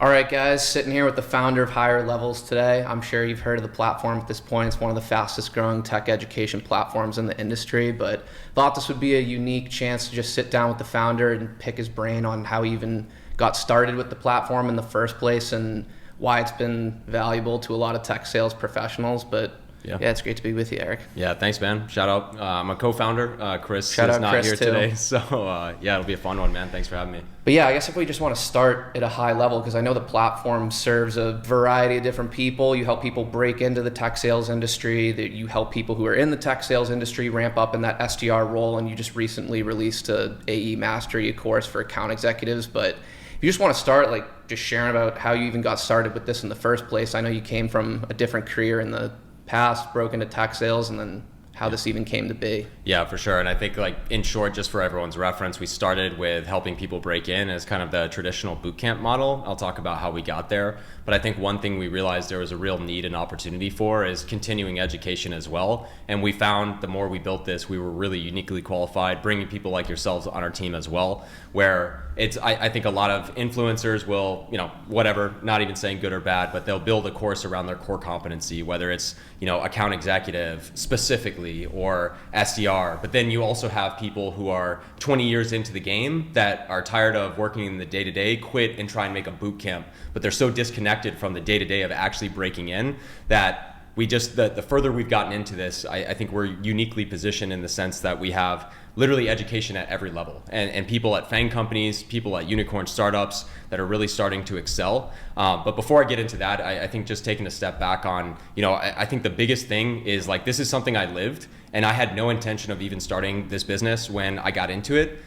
All right, guys, sitting here with the founder of Higher Levels today. I'm sure you've heard of the platform at this point. It's one of the fastest growing tech education platforms in the industry, but thought this would be a unique chance to just sit down with the founder and pick his brain on how he even got started with the platform in the first place and why it's been valuable to a lot of tech sales professionals. But yeah, it's great to be with you, Eric. Yeah, thanks, man. Shout out. I'm a co-founder. Chris Shout is out not Chris here too. today. So yeah, it'll be a fun one, man. Thanks for having me. But yeah, I guess if we just want to start at a high level, because I know the platform serves a variety of different people. You help people break into the tech sales industry, that you help people who are in the tech sales industry ramp up in that SDR role, and you just recently released a AE Mastery course for account executives. But if you just want to start, like, just sharing about how you even got started with this in the first place. I know you came from a different career in the past, broke into tech sales, and then how this even came to be. Yeah, for sure. And I think, like, in short, just for everyone's reference, we started with helping people break in as kind of the traditional bootcamp model. I'll talk about how we got there. But I think one thing we realized there was a real need and opportunity for is continuing education as well. And we found the more we built this, we were really uniquely qualified, bringing people like yourselves on our team as well, where I think a lot of influencers will, whatever, not even saying good or bad, but they'll build a course around their core competency, whether it's, account executive specifically or SDR. But then you also have people who are 20 years into the game that are tired of working in the day-to-day, quit and try and make a boot camp, but they're so disconnected from the day-to-day of actually breaking in that we just, the further we've gotten into this, I think we're uniquely positioned in the sense that we have literally education at every level, and people at FANG companies, people at unicorn startups that are really starting to excel. But before I get into that, I think just taking a step back on, I think the biggest thing is, like, this is something I lived, and I had no intention of even starting this business when I got into it.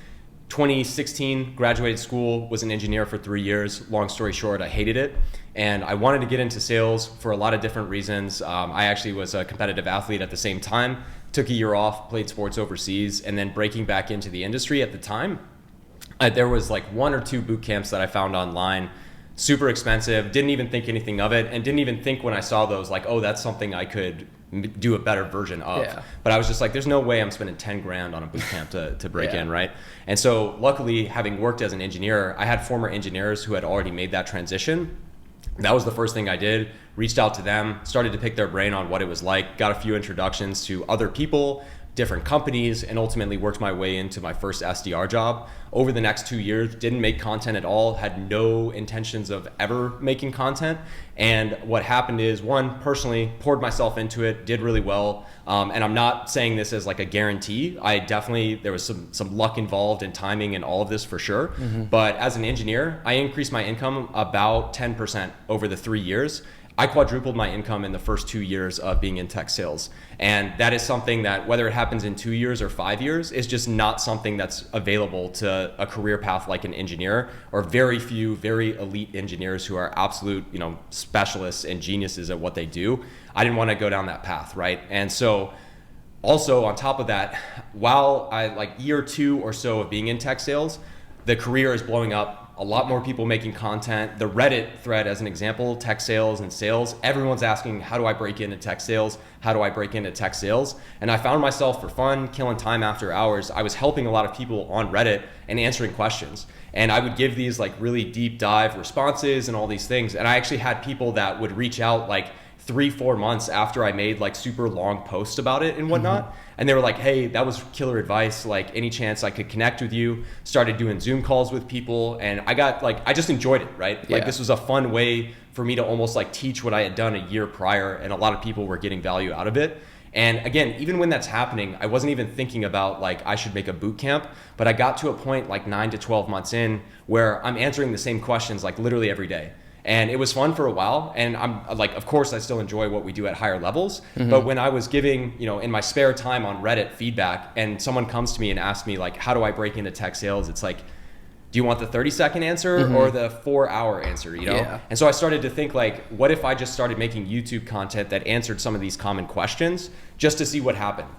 2016, graduated school, was an engineer for 3 years. Long story short, I hated it. And I wanted to get into sales for a lot of different reasons. I actually was a competitive athlete at the same time, took a year off, played sports overseas, and then breaking back into the industry at the time. There was like 1 or 2 boot camps that I found online, super expensive, didn't even think anything of it, and didn't even think when I saw those, like, oh, that's something I could do a better version of. Yeah. But I was just like, there's no way I'm spending 10 grand on a boot camp to break in, right? And so luckily, having worked as an engineer, I had former engineers who had already made that transition. That was the first thing I did, reached out to them, started to pick their brain on what it was like, got a few introductions to other people, different companies, and ultimately worked my way into my first SDR job. Over the next 2 years, didn't make content at all, had no intentions of ever making content. And what happened is, one, personally poured myself into it, did really well. And I'm not saying this as like a guarantee. There was some luck involved and timing and all of this for sure. Mm-hmm. But as an engineer, I increased my income about 10% over the 3 years. I quadrupled my income in the first 2 years of being in tech sales. And that is something that, whether it happens in 2 years or 5 years, is just not something that's available to a career path like an engineer, or very few very elite engineers who are absolute, specialists and geniuses at what they do. I didn't want to go down that path, right? And so also on top of that, while year 2 or so of being in tech sales, the career is blowing up. A lot more people making content. The Reddit thread, as an example, tech sales and sales, everyone's asking, how do I break into tech sales? How do I break into tech sales? And I found myself, for fun, killing time after hours, I was helping a lot of people on Reddit and answering questions. And I would give these like really deep dive responses and all these things. And I actually had people that would reach out like 3-4 months after I made like super long posts about it and whatnot. Mm-hmm. And they were like, hey, that was killer advice. Like, any chance I could connect with you? Started doing Zoom calls with people. And I just enjoyed it, right? Yeah. Like, this was a fun way for me to almost like teach what I had done a year prior. And a lot of people were getting value out of it. And again, even when that's happening, I wasn't even thinking about like, I should make a boot camp, but I got to a point like 9 to 12 months in where I'm answering the same questions like literally every day. And it was fun for a while. And I'm like, of course, I still enjoy what we do at Higher Levels. Mm-hmm. But when I was giving, in my spare time on Reddit feedback, and someone comes to me and asks me like, how do I break into tech sales? It's like, do you want the 30-second answer mm-hmm. or the 4-hour answer, Yeah. And so I started to think like, what if I just started making YouTube content that answered some of these common questions just to see what happened?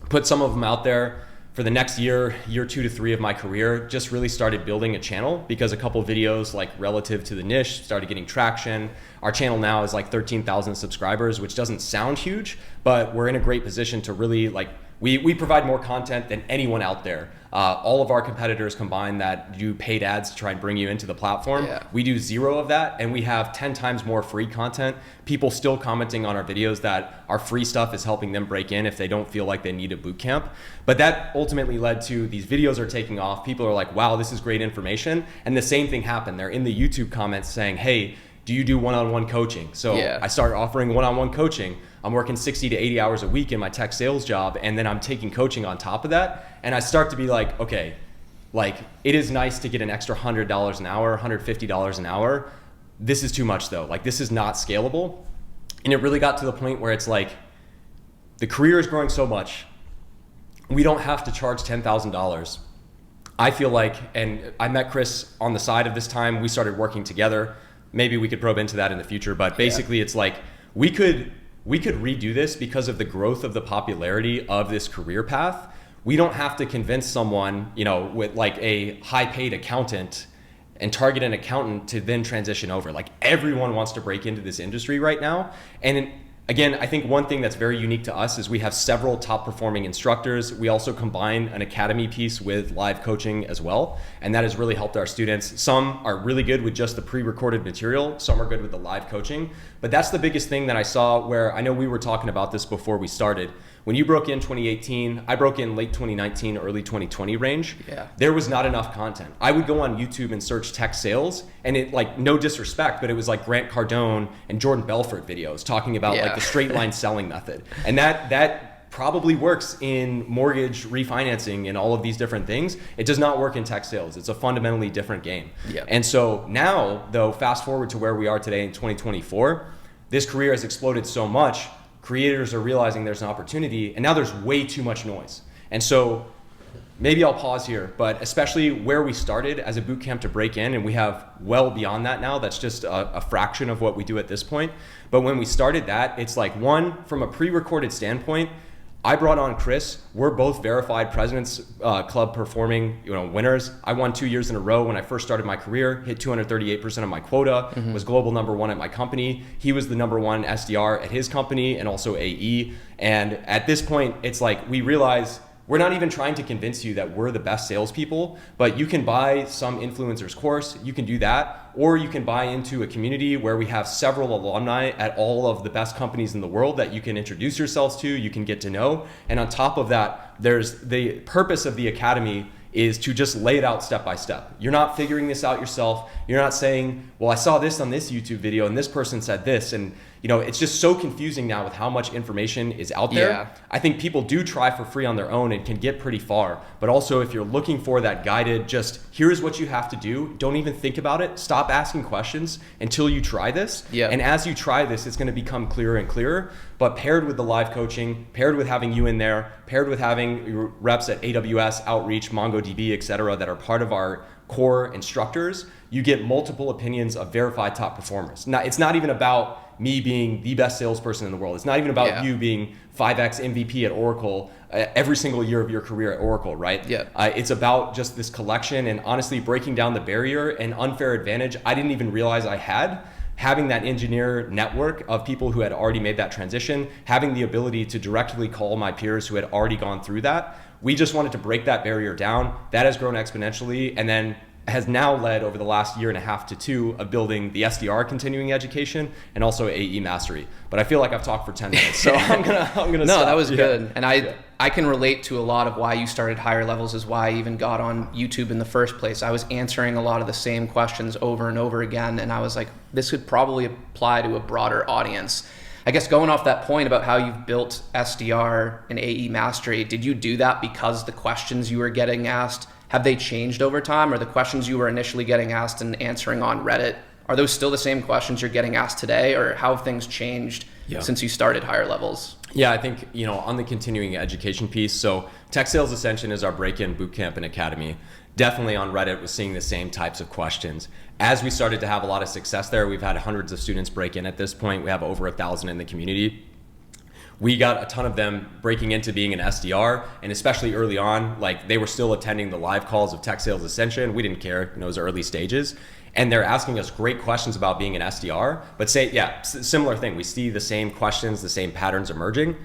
Put some of them out there. For the next year 2 to 3 of my career, just really started building a channel because a couple videos like relative to the niche started getting traction. Our channel now is like 13,000 subscribers, which doesn't sound huge, but we're in a great position to really like We provide more content than anyone out there. All of our competitors combined that do paid ads to try and bring you into the platform. Yeah. We do 0 of that, and we have 10 times more free content. People still commenting on our videos that our free stuff is helping them break in if they don't feel like they need a boot camp. But that ultimately led to these videos are taking off. People are like, wow, this is great information. And the same thing happened. They're in the YouTube comments saying, hey, do you do one-on-one coaching? So I started offering one-on-one coaching. I'm working 60 to 80 hours a week in my tech sales job, and then I'm taking coaching on top of that. And I start to be like, okay, like it is nice to get an extra $100 an hour, $150 an hour. This is too much though. Like this is not scalable. And it really got to the point where it's like, the career is growing so much. We don't have to charge $10,000. I feel like, and I met Chris on the side of this time, we started working together. Maybe we could probe into that in the future, but basically it's like, we could redo this because of the growth of the popularity of this career path. We don't have to convince someone, you know, with like a high paid accountant and target an accountant to then transition over. Like everyone wants to break into this industry right now. And again, I think one thing that's very unique to us is we have several top performing instructors. We also combine an academy piece with live coaching as well. And that has really helped our students. Some are really good with just the pre-recorded material. Some are good with the live coaching. But that's the biggest thing that I saw, where I know we were talking about this before we started. When you broke in 2018, I broke in late 2019, early 2020 range. There was not enough content. I would go on YouTube and search tech sales, and it, like, no disrespect, but it was like Grant Cardone and Jordan Belfort videos talking about like the straight line selling method. And that probably works in mortgage refinancing and all of these different things. It does not work in tech sales. It's a fundamentally different game. And so now, though, fast forward to where we are today in 2024, this career has exploded so much. Creators are realizing there's an opportunity, and now there's way too much noise. And so maybe I'll pause here, but especially where we started as a boot camp to break in, and we have well beyond that now, that's just a fraction of what we do at this point. But when we started that, it's like, one, from a pre-recorded standpoint, I brought on Chris. We're both verified President's Club performing, winners. I won 2 years in a row when I first started my career, hit 238% of my quota, was global #1 at my company. He was the #1 SDR at his company and also AE. And at this point, it's like we realize we're not even trying to convince you that we're the best salespeople, but you can buy some influencer's course, you can do that, or you can buy into a community where we have several alumni at all of the best companies in the world that you can introduce yourselves to, you can get to know. And on top of that, there's the purpose of the academy is to just lay it out step by step. You're not figuring this out yourself. You're not saying, well, I saw this on this YouTube video and this person said this. And it's just so confusing now with how much information is out there. I think people do try for free on their own and can get pretty far. But also, if you're looking for that guided, just here's what you have to do, don't even think about it. Stop asking questions until you try this. And as you try this, it's going to become clearer and clearer. But paired with the live coaching, paired with having you in there, paired with having your reps at AWS, Outreach, MongoDB, et cetera, that are part of our core instructors, you get multiple opinions of verified top performers. Now, it's not even about me being the best salesperson in the world. It's not even about you being 5x MVP at Oracle every single year of your career at Oracle, right? It's about just this collection and honestly breaking down the barrier and unfair advantage I didn't even realize I had. Having that engineer network of people who had already made that transition, having the ability to directly call my peers who had already gone through that. We just wanted to break that barrier down. That has grown exponentially, and then has now led over the last 1.5 to 2 years of building the SDR continuing education and also AE mastery. But I feel like I've talked for 10 minutes, so I'm gonna No, stop. that was good. And I can relate to a lot of why you started Higher Levels, is why I even got on YouTube in the first place. I was answering a lot of the same questions over and over again, and I was like, this could probably apply to a broader audience. I guess going off that point about how you've built SDR and AE mastery, did you do that because the questions you were getting asked, have they changed over time? Or the questions you were initially getting asked and answering on Reddit, are those still the same questions you're getting asked today, or how have things changed since you started Higher Levels? Yeah, I think, on the continuing education piece, so Tech Sales Ascension is our break-in bootcamp and academy. Definitely on Reddit was seeing the same types of questions. As we started to have a lot of success there, we've had hundreds of students break in at this point. We have over 1,000 in the community. We got a ton of them breaking into being an SDR, and especially early on, like they were still attending the live calls of Tech Sales Ascension. We didn't care, it was early stages. And they're asking us great questions about being an SDR, but similar thing. We see the same questions, the same patterns emerging,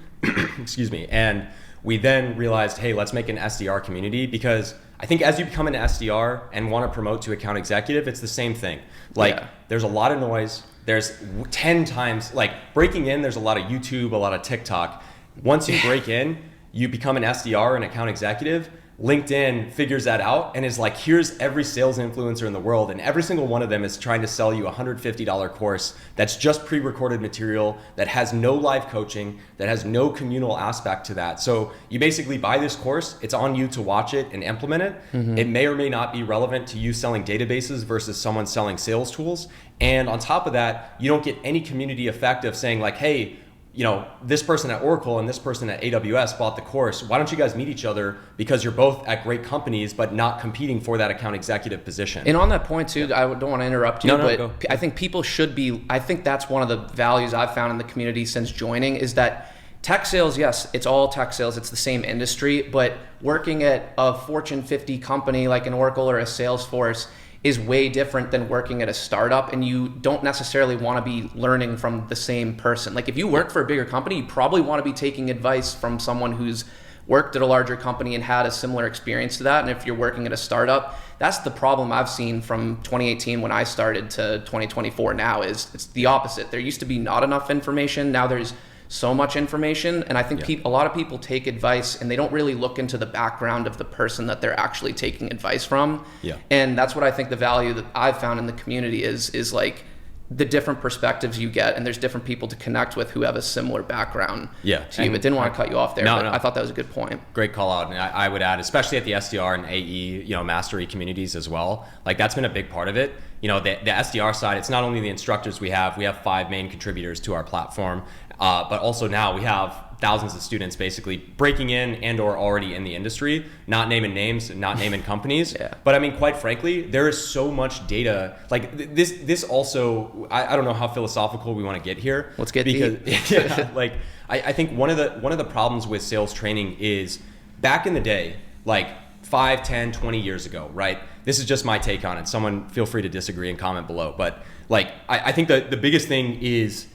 excuse me. And we then realized, hey, let's make an SDR community, because I think as you become an SDR and want to promote to account executive, it's the same thing. Like there's a lot of noise. There's 10 times, like breaking in, there's a lot of YouTube, a lot of TikTok. Once you break in, you become an SDR, an account executive. LinkedIn figures that out and is like, here's every sales influencer in the world, and every single one of them is trying to sell you a $150 course that's just pre-recorded material, that has no live coaching, that has no communal aspect to that. So you basically buy this course, it's on you to watch it and implement it. It may or may not be relevant to you selling databases versus someone selling sales tools. And on top of that, you don't get any community effect of saying like, hey, you know, this person at Oracle and this person at AWS bought the course. Why don't you guys meet each other? Because you're both at great companies, but not competing for that account executive position. And on that point too, I don't want to interrupt you, but go. I think people should be, I think that's one of the values I've found in the community since joining, is that tech sales, yes, it's all tech sales. It's the same industry, but working at a Fortune 50 company like an Oracle or a Salesforce is way different than working at a startup, and you don't necessarily want to be learning from the same person. Like if you work for a bigger company, you probably want to be taking advice from someone who's worked at a larger company and had a similar experience to that. And if you're working at a startup, that's the problem I've seen from 2018 when I started to 2024 now, is it's the opposite. There used to be not enough information. Now there's so much information, and I think a lot of people take advice and they don't really look into the background of the person that they're actually taking advice from. And that's what I think the value that I've found in the community is like the different perspectives you get, and there's different people to connect with who have a similar background to you. But didn't want to cut you off there, but I thought that was a good point. Great call out. And I would add, especially at the SDR and AE, you know, mastery communities as well, like that's been a big part of it. You know, the SDR side, it's not only the instructors we have 5 main contributors to our platform, but also now we have thousands of students basically breaking in and or already in the industry, not naming names, not naming companies. But I mean, quite frankly, there is so much data. Like this also, I don't know how philosophical we want to get here. Let's get deep. Like I think one of the problems with sales training is back in the day, like 5, 10, 20 years ago, right? This is just my take on it. Someone feel free to disagree and comment below. But like, I think the biggest thing is,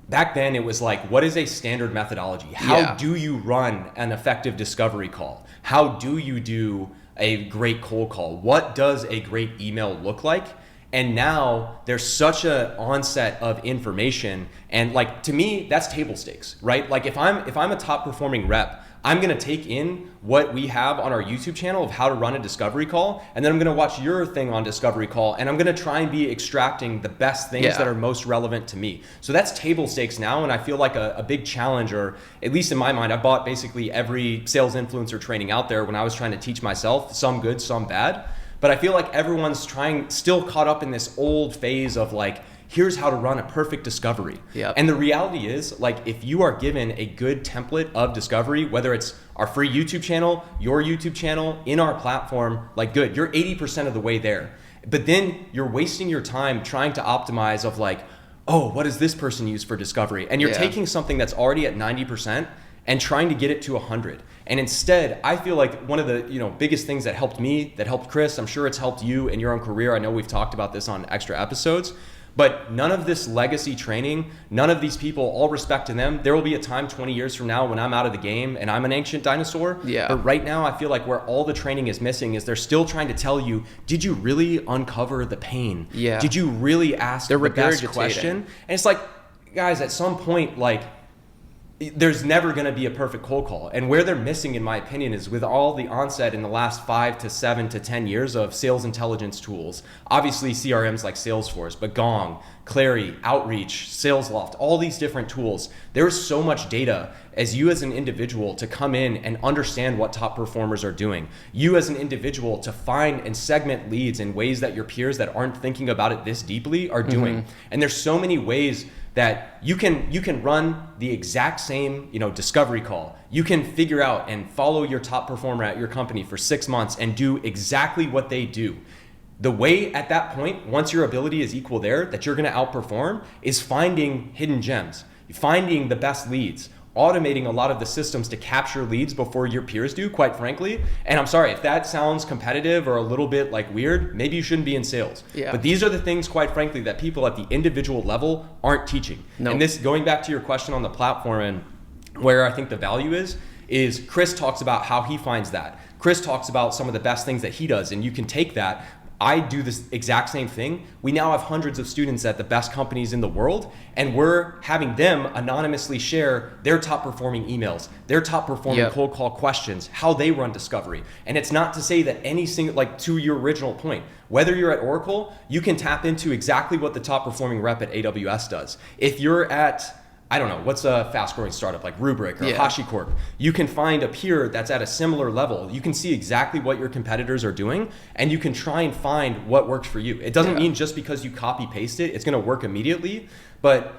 back then it was like, what is a standard methodology? How do you run an effective discovery call? How do you do a great cold call? What does a great email look like? And now there's such an onset of information, and like, to me, that's table stakes, right? Like if I'm a top performing rep, I'm gonna take in what we have on our YouTube channel of how to run a discovery call, and then I'm gonna watch your thing on discovery call, and I'm gonna try and be extracting the best things that are most relevant to me. So that's table stakes now, and I feel like a big challenge, or at least in my mind, I bought basically every sales influencer training out there when I was trying to teach myself, some good, some bad. But I feel like everyone's still caught up in this old phase of like, here's how to run a perfect discovery. And the reality is, like, if you are given a good template of discovery, whether it's our free YouTube channel, your YouTube channel, in our platform, like good, you're 80% of the way there. But then you're wasting your time trying to optimize of like, oh, what does this person use for discovery? And you're taking something that's already at 90% and trying to get it to 100. And instead, I feel like one of the biggest things that helped me, that helped Chris, I'm sure it's helped you in your own career. I know we've talked about this on extra episodes, but none of this legacy training, none of these people, all respect to them, there will be a time 20 years from now when I'm out of the game and I'm an ancient dinosaur. But right now, I feel like where all the training is missing is they're still trying to tell you, did you really uncover the pain? Did you really ask the best question? And it's like, guys, at some point, like, there's never going to be a perfect cold call. And where they're missing, in my opinion, is with all the onset in the last 5 to 7 to 10 years of sales intelligence tools, obviously CRMs like Salesforce, but Gong, Clary, Outreach, SalesLoft, all these different tools. There's so much data as you as an individual to come in and understand what top performers are doing. You as an individual to find and segment leads in ways that your peers that aren't thinking about it this deeply are doing. And there's so many ways that you can run the exact same discovery call. You can figure out and follow your top performer at your company for 6 months and do exactly what they do. The way at that point, once your ability is equal there, that you're going to outperform is finding hidden gems, finding the best leads, automating a lot of the systems to capture leads before your peers do, quite frankly. And I'm sorry, if that sounds competitive or a little bit like weird, maybe you shouldn't be in sales. But these are the things, quite frankly, that people at the individual level aren't teaching. And this, going back to your question on the platform and where I think the value is is Chris talks about how he finds that. Chris talks about some of the best things that he does, and you can take that. I do this exact same thing. We now have hundreds of students at the best companies in the world, and we're having them anonymously share their top performing emails, their top performing cold call questions, how they run discovery. And it's not to say that any single, like to your original point, whether you're at Oracle, you can tap into exactly what the top performing rep at AWS does. If you're at, I don't know, what's a fast growing startup like Rubrik or HashiCorp? You can find a peer that's at a similar level. You can see exactly what your competitors are doing, and you can try and find what works for you. It doesn't mean just because you copy paste it, it's gonna work immediately. But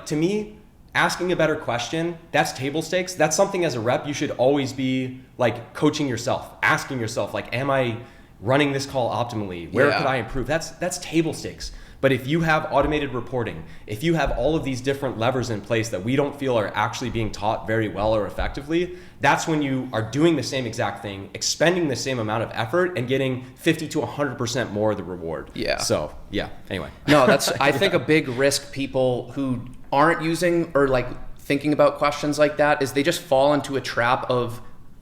to me, asking a better question, that's table stakes. That's something as a rep, you should always be like coaching yourself, asking yourself, like, am I running this call optimally? Where could I improve? That's table stakes. But if you have automated reporting, if you have all of these different levers in place that we don't feel are actually being taught very well or effectively, that's when you are doing the same exact thing, expending the same amount of effort and getting 50 to 100% more of the reward. Yeah. So, anyway. No, that's, I think a big risk people who aren't using or like thinking about questions like that is they just fall into a trap of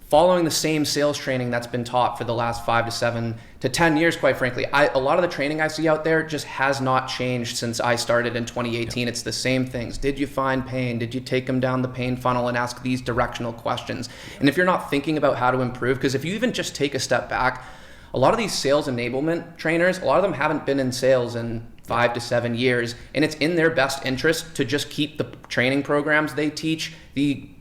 following the same sales training that's been taught for the last 5 to 7 to 10 years, quite frankly. A lot of the training I see out there just has not changed since I started in 2018. It's the same things. Did you find pain? Did you take them down the pain funnel and ask these directional questions? And if you're not thinking about how to improve, because if you even just take a step back, a lot of these sales enablement trainers, a lot of them haven't been in sales in 5 to 7 years, and it's in their best interest to just keep the training programs they teach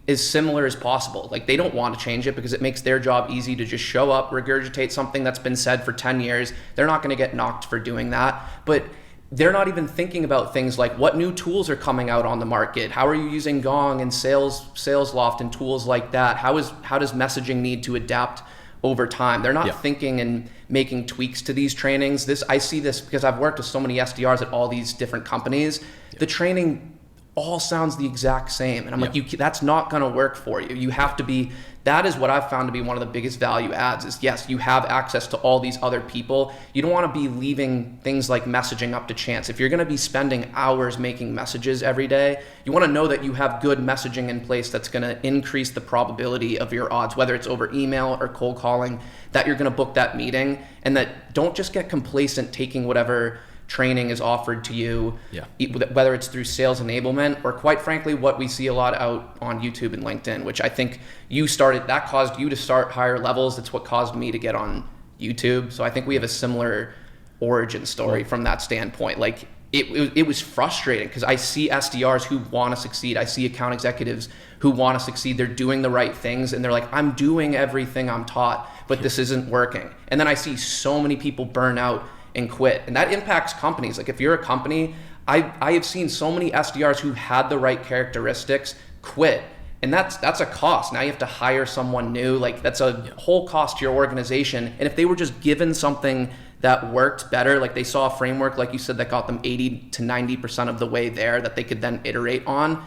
as similar as possible. Like, they don't want to change it because it makes their job easy to just show up, regurgitate something that's been said for 10 years. They're not going to get knocked for doing that, but they're not even thinking about things like what new tools are coming out on the market. How are you using Gong and Salesloft and tools like that? How does messaging need to adapt over time? They're not thinking and making tweaks to these trainings. I see this because I've worked with so many SDRs at all these different companies. The training all sounds the exact same. And I'm like, that's not gonna work for you. You have to be, that is what I've found to be one of the biggest value adds is, yes, you have access to all these other people. You don't wanna be leaving things like messaging up to chance. If you're gonna be spending hours making messages every day, you wanna know that you have good messaging in place that's gonna increase the probability of your odds, whether it's over email or cold calling, that you're gonna book that meeting, and that don't just get complacent taking whatever training is offered to you, whether it's through sales enablement or, quite frankly, what we see a lot out on YouTube and LinkedIn, which I think that caused you to start higher levels. That's what caused me to get on YouTube. So I think we have a similar origin story from that standpoint. Like, it was frustrating because I see SDRs who want to succeed. I see account executives who want to succeed. They're doing the right things and they're like, I'm doing everything I'm taught, but this isn't working. And then I see so many people burn out and quit. And that impacts companies. Like, if you're a company, I have seen so many SDRs who had the right characteristics quit. And that's a cost. Now you have to hire someone new. Like, that's a whole cost to your organization. And if they were just given something that worked better, like they saw a framework, like you said, that got them 80 to 90% of the way there that they could then iterate on,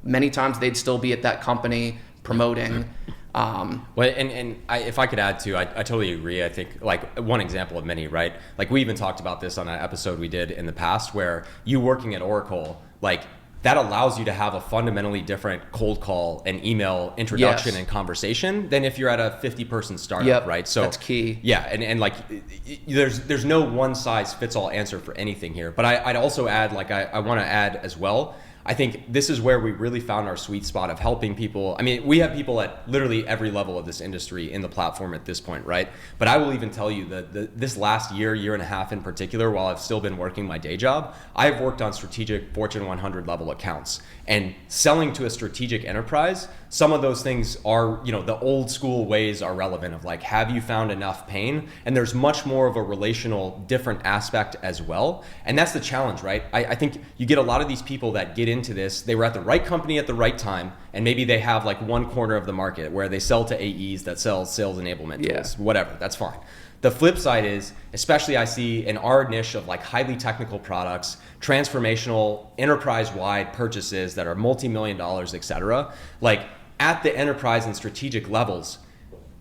many times they'd still be at that company promoting. If I could add to, I totally agree. I think, like, one example of many, right? Like, we even talked about this on an episode we did in the past where you working at Oracle, like, that allows you to have a fundamentally different cold call and email introduction and conversation than if you're at a 50-person startup, right? So that's key. Yeah, and like, there's no one size fits all answer for anything here. But I'd also add, like, I want to add as well, I think this is where we really found our sweet spot of helping people. I mean, we have people at literally every level of this industry in the platform at this point, right? But I will even tell you that this last year and a half in particular, while I've still been working my day job, I've worked on strategic Fortune 100 level accounts. And selling to a strategic enterprise, some of those things are, the old school ways are relevant of, like, have you found enough pain? And there's much more of a relational different aspect as well. And that's the challenge, right? I think you get a lot of these people that get into this, they were at the right company at the right time, and maybe they have like one corner of the market where they sell to AEs that sell sales enablement tools, whatever, that's fine. The flip side is, especially I see in our niche of like highly technical products, transformational enterprise-wide purchases that are multi-million dollars, et cetera, like at the enterprise and strategic levels,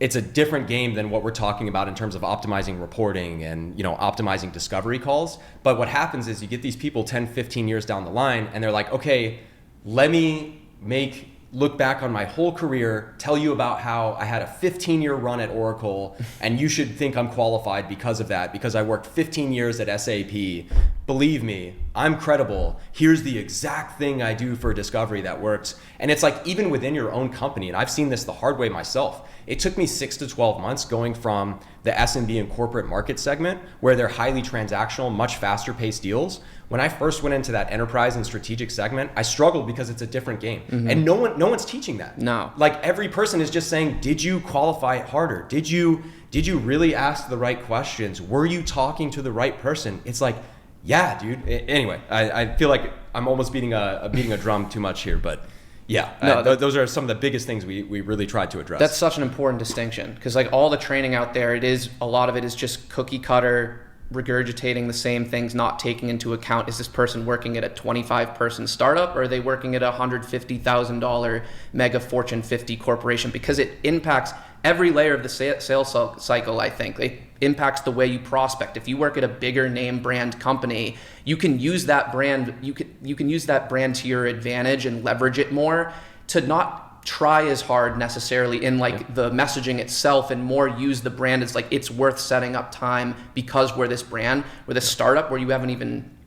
it's a different game than what we're talking about in terms of optimizing reporting and optimizing discovery calls. But what happens is you get these people 10, 15 years down the line and they're like, okay, let me make look back on my whole career, tell you about how I had a 15-year run at Oracle, and you should think I'm qualified because of that, because I worked 15 years at SAP. Believe me, I'm credible. Here's the exact thing I do for discovery that works. And it's like, even within your own company, and I've seen this the hard way myself, it took me 6 to 12 months going from the SMB and corporate market segment, where they're highly transactional, much faster paced deals. When I first went into that enterprise and strategic segment, I struggled because it's a different game. And no one's teaching that. No. Like, every person is just saying, did you qualify harder? Did you really ask the right questions? Were you talking to the right person? It's like, yeah, dude. Anyway, I feel like I'm almost beating a drum too much here, but yeah, no, those are some of the biggest things we really tried to address. That's such an important distinction, because like all the training out there, a lot of it is just cookie cutter, regurgitating the same things, not taking into account, is this person working at a 25-person startup, or are they working at a $150,000 mega Fortune 50 corporation? Because it impacts every layer of the sales cycle. I think it impacts the way you prospect. If you work at a bigger name brand company, you can use that brand. You can use that brand to your advantage and leverage it more, to not try as hard necessarily in like the messaging itself, and more use the brand as like, it's worth setting up time because we're this brand. With a startup where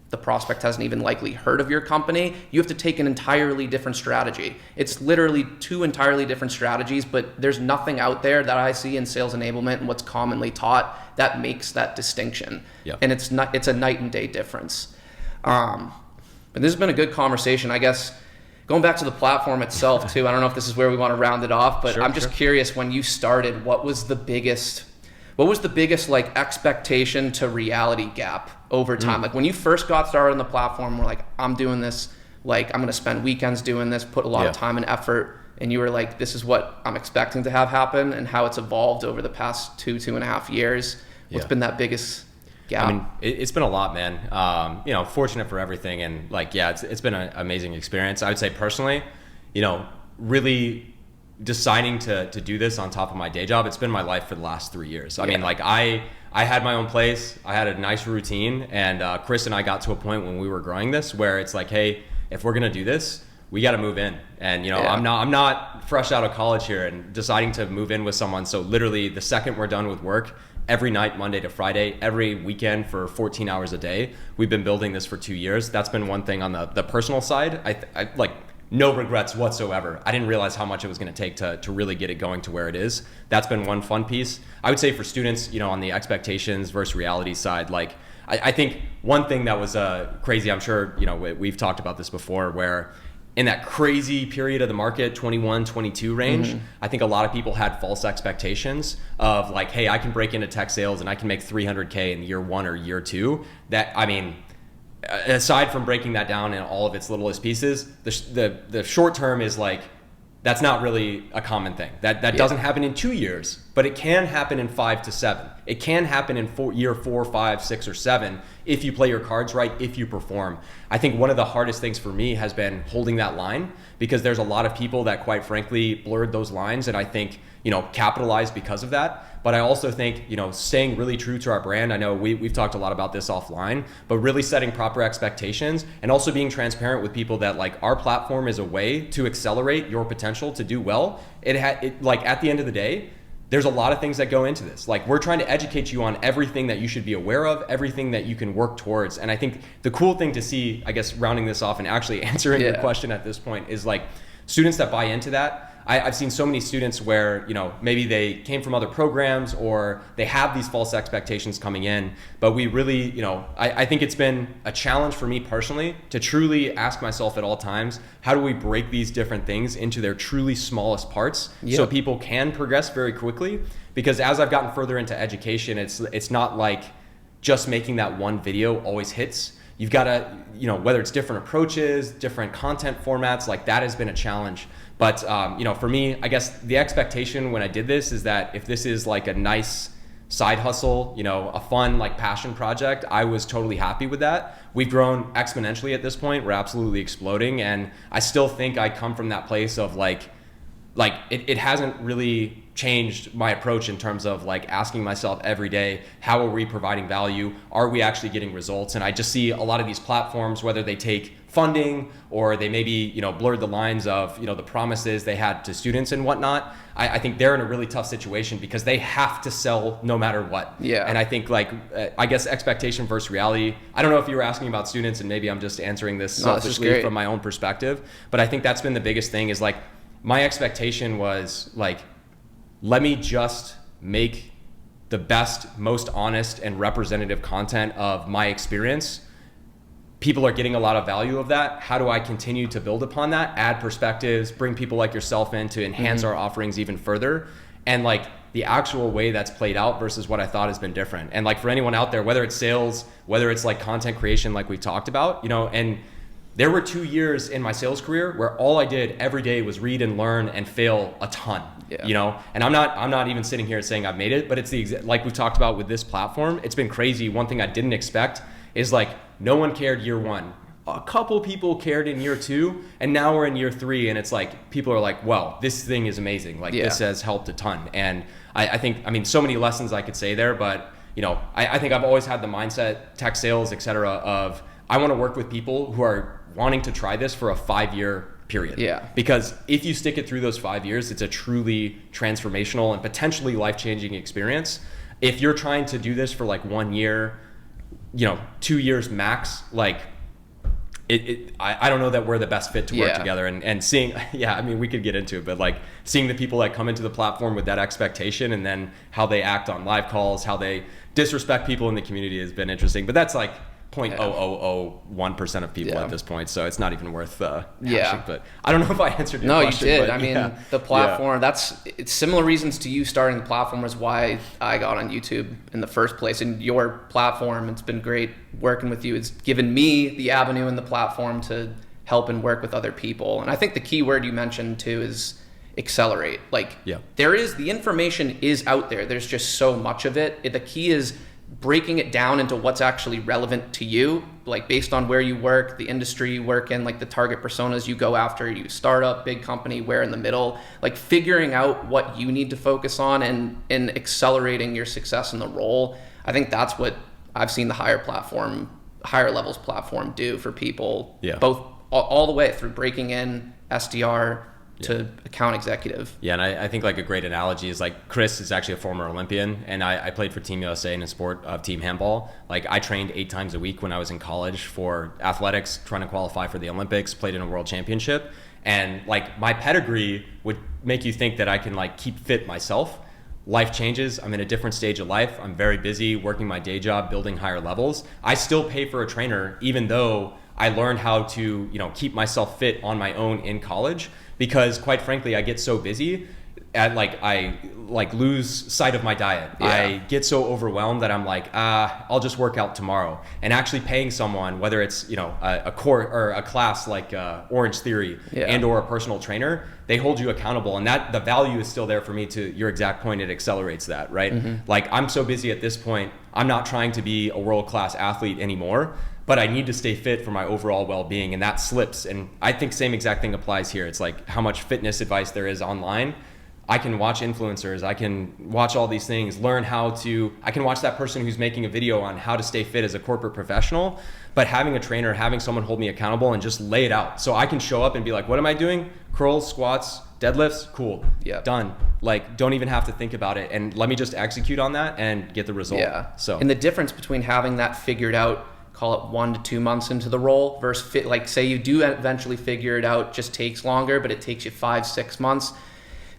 the prospect hasn't even likely heard of your company, you have to take an entirely different strategy. It's literally 2 entirely different strategies, but there's nothing out there that I see in sales enablement and what's commonly taught that makes that distinction. Yep. And it's a night and day difference. But this has been a good conversation, I guess. Going back to the platform itself too, I don't know if this is where we want to round it off, but I'm just curious, when you started, what was the biggest like expectation to reality gap over time? Like when you first got started on the platform, we're like, I'm doing this, like I'm going to spend weekends doing this, put a lot of time and effort. And you were like, this is what I'm expecting to have happen, and how it's evolved over the past 2.5 years. What's been that biggest gap? I mean, it's been a lot, man. Fortunate for everything. And like, it's been an amazing experience. I would say personally, really deciding to do this on top of my day job, it's been my life for the last 3 years. I mean, like I had my own place, I had a nice routine, and Chris and I got to a point when we were growing this where it's like, hey, if we're gonna do this, we got to move in. And I'm not fresh out of college here and deciding to move in with someone. So literally the second we're done with work, every night, Monday to Friday, every weekend for 14 hours a day, we've been building this for 2 years. That's been one thing on the personal side. I like, no regrets whatsoever. I didn't realize how much it was going to take to really get it going to where it is. That's been one fun piece. I would say for students, on the expectations versus reality side, like I think one thing that was crazy, I'm sure, we've talked about this before, where in that crazy period of the market, 21, 22 range, I think a lot of people had false expectations of like, hey, I can break into tech sales and I can make $300K in year 1 or year 2. That, I mean, aside from breaking that down in all of its littlest pieces, the short term is like, that's not really a common thing. That doesn't happen in 2 years, but it can happen in 5 to 7. It can happen in year 4, 5, 6, or 7 if you play your cards right, if you perform. I think one of the hardest things for me has been holding that line, because there's a lot of people that quite frankly blurred those lines, and I think capitalized because of that. But I also think staying really true to our brand. I know we've talked a lot about this offline, but really setting proper expectations and also being transparent with people that like our platform is a way to accelerate your potential to do well. Like at the end of the day, there's a lot of things that go into this. Like we're trying to educate you on everything that you should be aware of, everything that you can work towards. And I think the cool thing to see, I guess rounding this off and actually answering your question at this point, is like students that buy into that. I've seen so many students where, maybe they came from other programs or they have these false expectations coming in, but we really, I think it's been a challenge for me personally to truly ask myself at all times, how do we break these different things into their truly smallest parts so people can progress very quickly? Because as I've gotten further into education, it's not like just making that one video always hits. You've got to, whether it's different approaches, different content formats, like that has been a challenge. But, for me, I guess the expectation when I did this is that if this is like a nice side hustle, a fun like passion project, I was totally happy with that. We've grown exponentially at this point. We're absolutely exploding. And I still think I come from that place of like it hasn't really changed my approach in terms of like asking myself every day, how are we providing value? Are we actually getting results? And I just see a lot of these platforms, whether they take funding or they maybe, you know, blurred the lines of, you know, the promises they had to students and whatnot. I think they're in a really tough situation because they have to sell no matter what. Yeah. And I think like, I guess expectation versus reality. I don't know if you were asking about students, and maybe I'm just answering this selfishly from my own perspective, but I think that's been the biggest thing is like, my expectation was like, let me just make the best, most honest and representative content of my experience. People are getting a lot of value of that. How do I continue to build upon that, add perspectives, bring people like yourself in to enhance our offerings even further? And like the actual way that's played out versus what I thought has been different. And like for anyone out there, whether it's sales, whether it's like content creation, like we talked about, you know, and there were 2 years in my sales career where all I did every day was read and learn and fail a ton, you know, and I'm not even sitting here saying I've made it, but it's like we've talked about with this platform, it's been crazy. One thing I didn't expect is like, no one cared year one. A couple people cared in year 2, and now we're in year 3, and it's like, people are like, well, this thing is amazing. Like this has helped a ton. And I think, I mean, so many lessons I could say there, but you know, I think I've always had the mindset, tech sales, et cetera, of I want to work with people who are wanting to try this for a 5-year period. Yeah. Because if you stick it through those 5 years, it's a truly transformational and potentially life-changing experience. If you're trying to do this for like 1 year, you know, 2 years max, like I don't know that we're the best fit to work together. And seeing, I mean, we could get into it, but like seeing the people that come into the platform with that expectation and then how they act on live calls, how they disrespect people in the community has been interesting. But that's like 0.0001% of people at this point, so it's not even worth hashing. But I don't know if I answered your question. No, you did. I mean, the platform, it's similar reasons to you starting the platform is why I got on YouTube in the first place. And your platform, it's been great working with you. It's given me the avenue and the platform to help and work with other people. And I think the key word you mentioned too is accelerate. Like the information is out there. There's just so much of it. The key is breaking it down into what's actually relevant to you, like based on where you work, the industry you work in, like the target personas you go after, you startup, big company, where in the middle, like figuring out what you need to focus on and accelerating your success in the role. I think that's what I've seen the higher levels platform do for people, both all the way through breaking in SDR to account executive. Yeah, and I think like a great analogy is like Chris is actually a former Olympian, and I played for Team USA in a sport of team handball. Like I trained 8 times a week when I was in college for athletics, trying to qualify for the Olympics, played in a world championship. And like my pedigree would make you think that I can like keep fit myself. Life changes. I'm in a different stage of life. I'm very busy working my day job, building higher levels. I still pay for a trainer, even though I learned how to, you know, keep myself fit on my own in college. Because quite frankly, I get so busy I lose sight of my diet. I get so overwhelmed that I'm like, I'll just work out tomorrow. And actually paying someone, whether it's, you know, a course or a class like Orange Theory and or a personal trainer, they hold you accountable. And that the value is still there for me. To your exact point, it accelerates that, right? Like I'm so busy at this point, I'm not trying to be a world-class athlete anymore, but I need to stay fit for my overall well-being, and that slips. And I think same exact thing applies here. It's like how much fitness advice there is online. I can watch influencers, I can watch all these things, I can watch that person who's making a video on how to stay fit as a corporate professional, but having a trainer, having someone hold me accountable and just lay it out. So I can show up and be like, what am I doing? Curls, squats, deadlifts, cool, done. Like, don't even have to think about it. And let me just execute on that and get the result. So, and the difference between having that figured out, call it 1 to 2 months into the role versus like say you do eventually figure it out, just takes longer, but it takes you 5-6 months.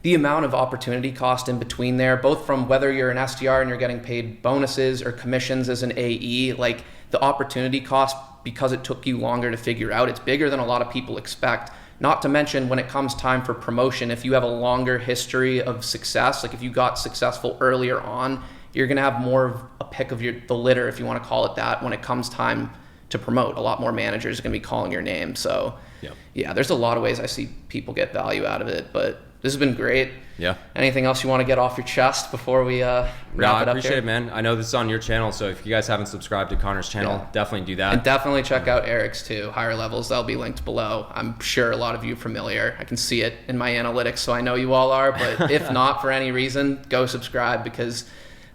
The amount of opportunity cost in between there, both from whether you're an SDR and you're getting paid bonuses or commissions as an AE, like the opportunity cost, because it took you longer to figure out, it's bigger than a lot of people expect. Not to mention when it comes time for promotion, if you have a longer history of success, like if you got successful earlier on, you're going to have more of a pick of the litter, if you want to call it that, when it comes time to promote. A lot more managers are going to be calling your name. So yeah, there's a lot of ways I see people get value out of it, but this has been great. Yeah. Anything else you want to get off your chest before we wrap it up I appreciate here? it, man. I know this is on your channel, so if you guys haven't subscribed to Connor's channel, definitely do that. And definitely check out Eric's too, Higher Levels. That'll be linked below. I'm sure a lot of you are familiar. I can see it in my analytics, so I know you all are. But if not for any reason, go subscribe because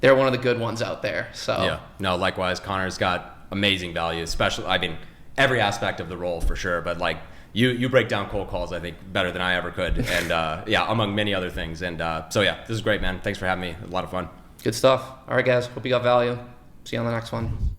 they're one of the good ones out there. So yeah, no, likewise, Connor's got amazing value, especially, I mean, every aspect of the role for sure, but like you break down cold calls, I think, better than I ever could, and yeah, among many other things. And so yeah, this is great, man. Thanks for having me. A lot of fun. Good stuff. All right, guys. Hope you got value. See you on the next one.